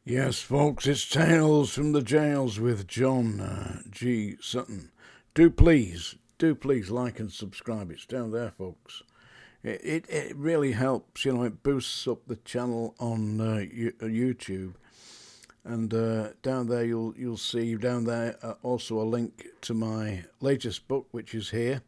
Yes, folks, it's Tales from the Jails with John G. Sutton. Do please like and subscribe. It's down there, folks. It really helps. It boosts up the channel on YouTube. And down there, you'll see down there also a link to my latest book, which is here.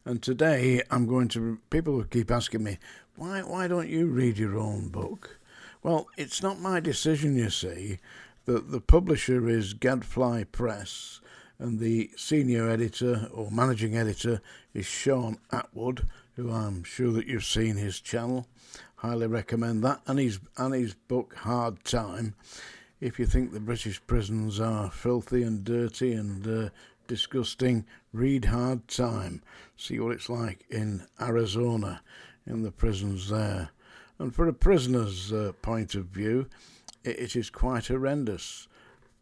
And today I'm going to. People keep asking me, why don't you read your own book? Well, it's not my decision, you see. The publisher is Gadfly Press, and the senior editor or managing editor is Sean Atwood, who I'm sure that you've seen his channel. Highly recommend that, and his book Hard Time. If you think the British prisons are filthy and dirty and disgusting, read Hard Time. See what it's like in Arizona, in the prisons there. And for a prisoner's point of view, it is quite horrendous.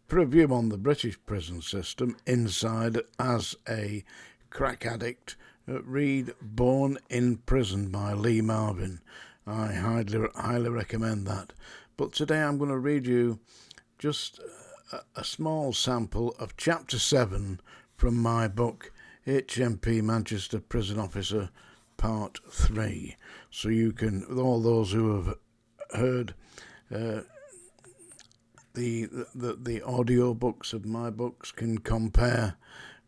For a view on the British prison system, inside as a crack addict, read Born in Prison by Lee Marvin. I highly recommend that. But today I'm going to read you just a small sample of Chapter 7 from my book, HMP Manchester Prison Officer, Part 3. So you can, with all those who have heard the audio books of my books, can compare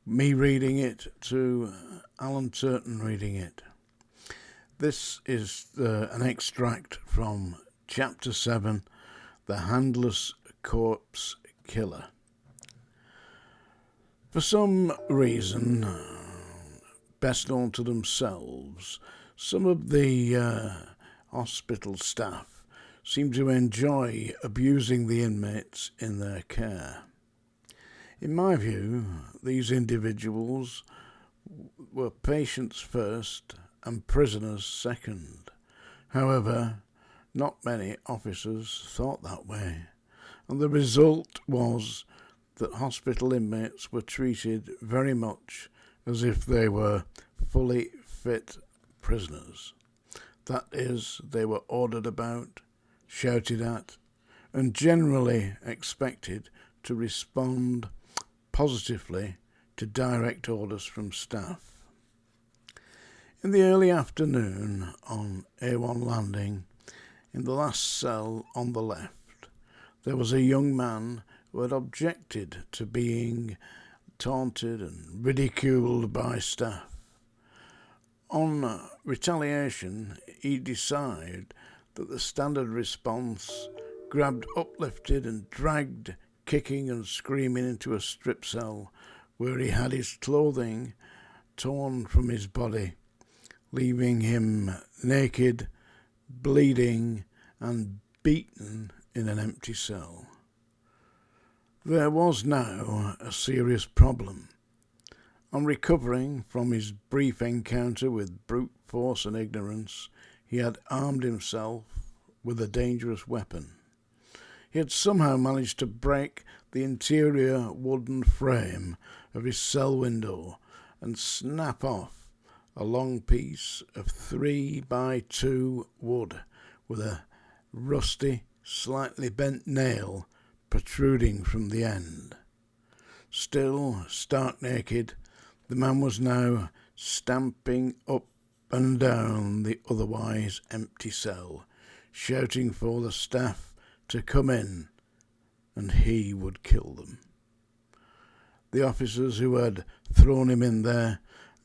me reading it to Alan Turton reading it. This is an extract from Chapter 7, The Handless Corpse Killer. For some reason, best known to themselves, some of the hospital staff seem to enjoy abusing the inmates in their care. In my view, these individuals were patients first and prisoners second. However, not many officers thought that way, and the result was that hospital inmates were treated very much as if they were fully fit prisoners. That is, they were ordered about, shouted at, and generally expected to respond positively to direct orders from staff. In the early afternoon on A1 landing, in the last cell on the left, there was a young man who had objected to being taunted and ridiculed by staff. On retaliation, he decided that the standard response grabbed, uplifted and dragged, kicking and screaming into a strip cell where he had his clothing torn from his body, leaving him naked, bleeding and beaten in an empty cell. There was now a serious problem. On recovering from his brief encounter with brute force and ignorance, he had armed himself with a dangerous weapon. He had somehow managed to break the interior wooden frame of his cell window and snap off a long piece of 3x2 wood with a rusty, slightly bent nail protruding from the end. Still stark naked, the man was now stamping up and down the otherwise empty cell, shouting for the staff to come in, and he would kill them. The officers who had thrown him in there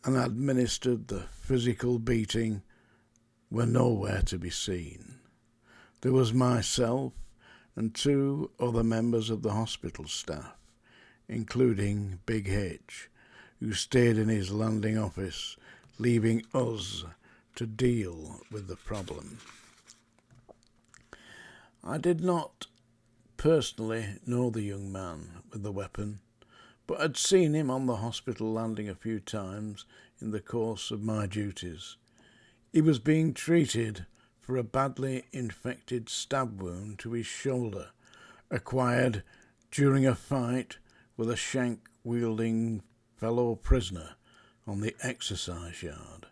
and administered the physical beating were nowhere to be seen. There was myself and 2 other members of the hospital staff, including Big H, who stayed in his landing office, leaving us to deal with the problem. I did not personally know the young man with the weapon, but had seen him on the hospital landing a few times in the course of my duties. He was being treated for a badly infected stab wound to his shoulder, acquired during a fight with a shank-wielding fellow prisoner on the exercise yard.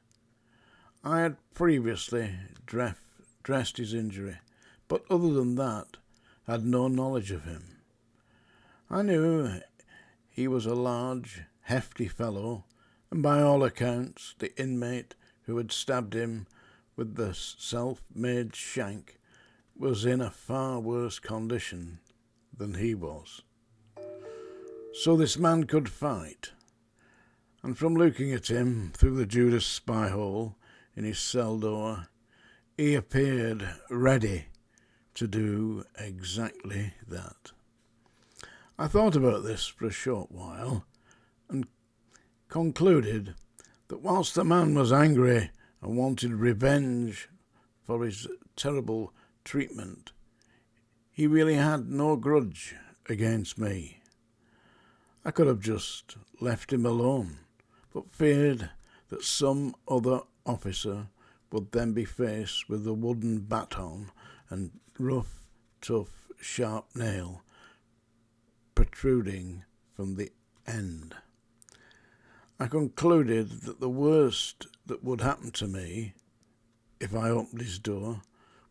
I had previously dressed his injury, but other than that, had no knowledge of him. I knew he was a large, hefty fellow, and by all accounts the inmate who had stabbed him with the self-made shank was in a far worse condition than he was. So this man could fight, and from looking at him through the Judas spy hole in his cell door, he appeared ready to do exactly that. I thought about this for a short while and concluded that whilst the man was angry and wanted revenge for his terrible treatment, he really had no grudge against me. I could have just left him alone, but feared that some other officer would then be faced with a wooden baton and rough, tough, sharp nail protruding from the end. I concluded that the worst that would happen to me, if I opened his door,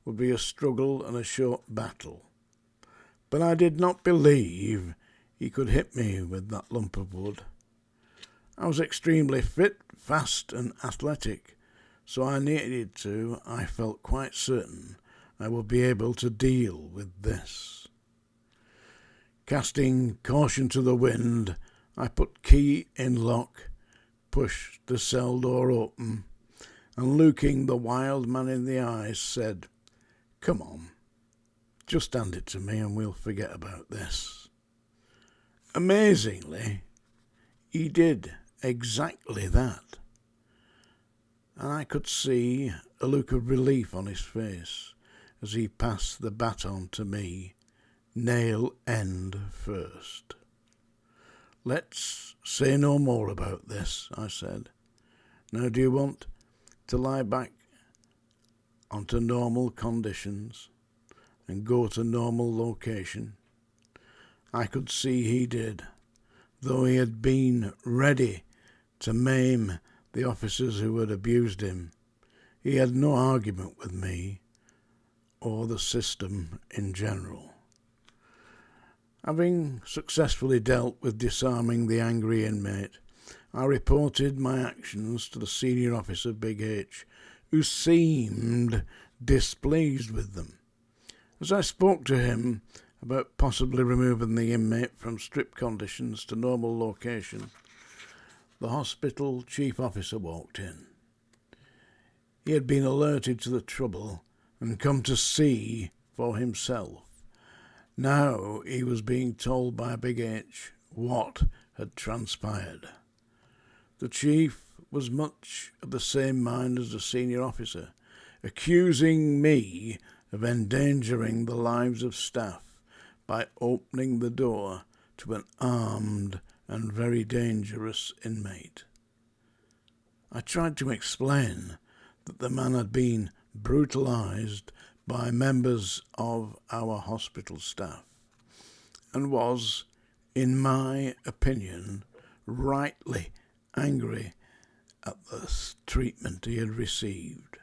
would be a struggle and a short battle. But I did not believe he could hit me with that lump of wood. I was extremely fit, fast and athletic, so I felt quite certain I would be able to deal with this. Casting caution to the wind, I put key in lock, pushed the cell door open, and looking the wild man in the eyes said, "Come on, just hand it to me and we'll forget about this." Amazingly, he did exactly that, and I could see a look of relief on his face as he passed the baton to me, nail end first. "Let's say no more about this," I said. "Now do you want to lie back onto normal conditions and go to normal location?" I could see he did, though he had been ready to maim the officers who had abused him. He had no argument with me or the system in general. Having successfully dealt with disarming the angry inmate, I reported my actions to the senior officer, Big H, who seemed displeased with them. As I spoke to him about possibly removing the inmate from strict conditions to normal location, the hospital chief officer walked in. He had been alerted to the trouble and come to see for himself. Now he was being told by Big H what had transpired. The chief was much of the same mind as the senior officer, accusing me of endangering the lives of staff by opening the door to an armed and very dangerous inmate. I tried to explain that the man had been brutalized by members of our hospital staff and was, in my opinion, rightly angry at the treatment he had received.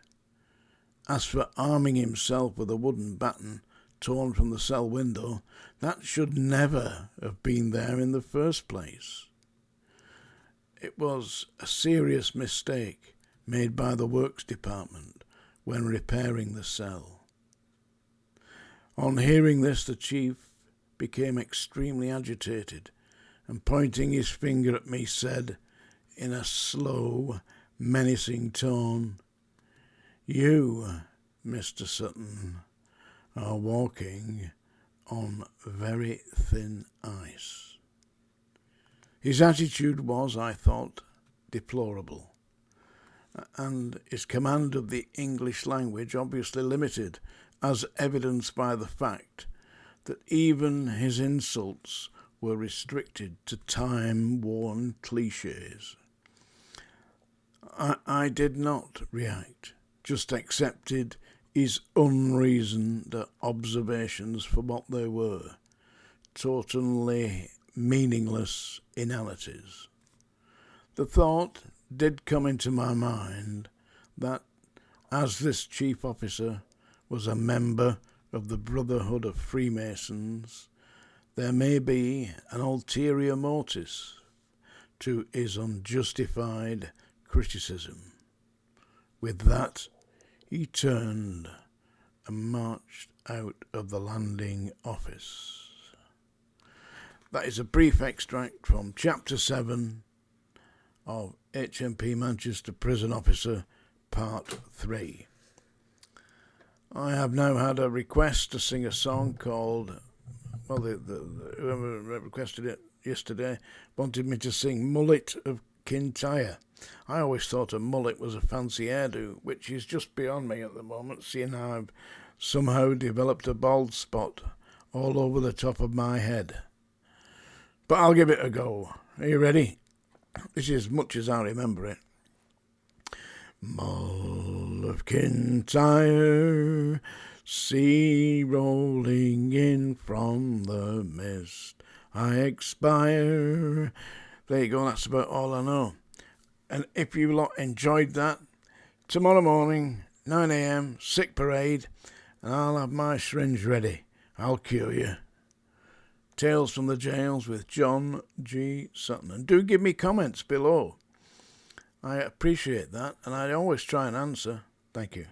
As for arming himself with a wooden baton torn from the cell window, that should never have been there in the first place. It was a serious mistake made by the works department when repairing the cell. On hearing this, the chief became extremely agitated and, pointing his finger at me, said in a slow, menacing tone, "You, Mr. Sutton, are walking on very thin ice." His attitude was, I thought, deplorable, and his command of the English language obviously limited, as evidenced by the fact that even his insults were restricted to time-worn cliches. I did not react, just accepted his unreasoned observations for what they were, totally meaningless inanities. The thought did come into my mind that, as this chief officer was a member of the Brotherhood of Freemasons, there may be an ulterior motive to his unjustified criticism. With that, he turned and marched out of the landing office. That is a brief extract from Chapter 7 of HMP Manchester Prison Officer Part 3. I have now had a request to sing a song called, well, whoever requested it yesterday wanted me to sing Mullet of Kintyre. I always thought a mullet was a fancy hairdo, which is just beyond me at the moment, seeing how I've somehow developed a bald spot all over the top of my head. But I'll give it a go. Are you ready? This is as much as I remember it. Mull of Kintyre, sea rolling in from the mist, I expire. There you go, that's about all I know. And if you lot enjoyed that, tomorrow morning, 9 a.m, sick parade, and I'll have my syringe ready. I'll cure you. Tales from the Jails with John G. Sutton. And do give me comments below. I appreciate that, and I always try and answer. Thank you.